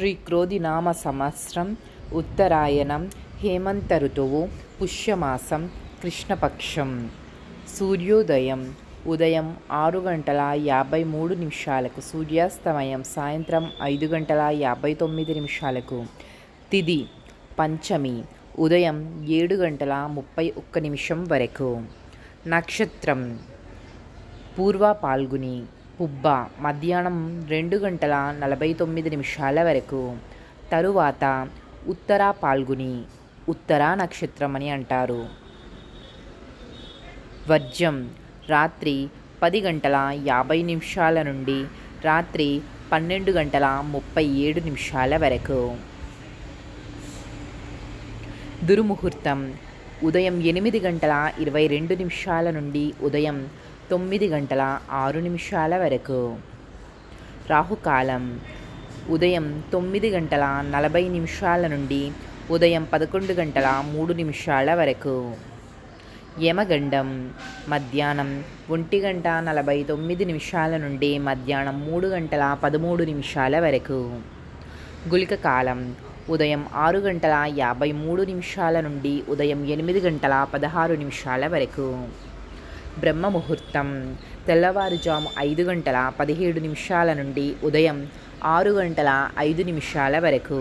శ్రీ క్రోధినామ సంవత్సరం ఉత్తరాయణం హేమంత ఋతువు పుష్యమాసం కృష్ణపక్షం. సూర్యోదయం ఉదయం 6:53 సూర్యాస్తమయం సాయంత్రం 5:59. తిథి పంచమి ఉదయం 7:31 వరకు. నక్షత్రం పూర్వ పాల్గుని పుబ్బ మధ్యాహ్నం 2:49 వరకు. తరువాత ఉత్తర పాల్గుని ఉత్తరా నక్షత్రం అని అంటారు. వర్జం రాత్రి 10:50 నుండి రాత్రి 12:37 వరకు. దుర్ముహూర్తం ఉదయం 8:22 నుండి ఉదయం 9:06 వరకు. రాహుకాలం ఉదయం 9:40 నుండి ఉదయం 11:03 వరకు. యమగండం మధ్యాహ్నం 1:49 నుండి మధ్యాహ్నం 3:13 వరకు. గుళిక కాలం ఉదయం 6:53 నుండి ఉదయం 8:16 వరకు. బ్రహ్మ ముహూర్తం తెల్లవారుజాము 5:17 నుండి ఉదయం 6:05 వరకు.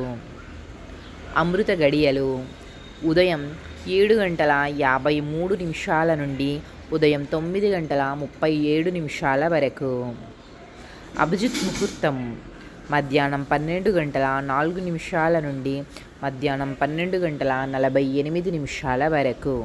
అమృత గడియలు ఉదయం 7:53 నుండి ఉదయం 9:37 వరకు. అభిజిత్ ముహూర్తం మధ్యాహ్నం 12:04 నుండి మధ్యాహ్నం 12:48 వరకు.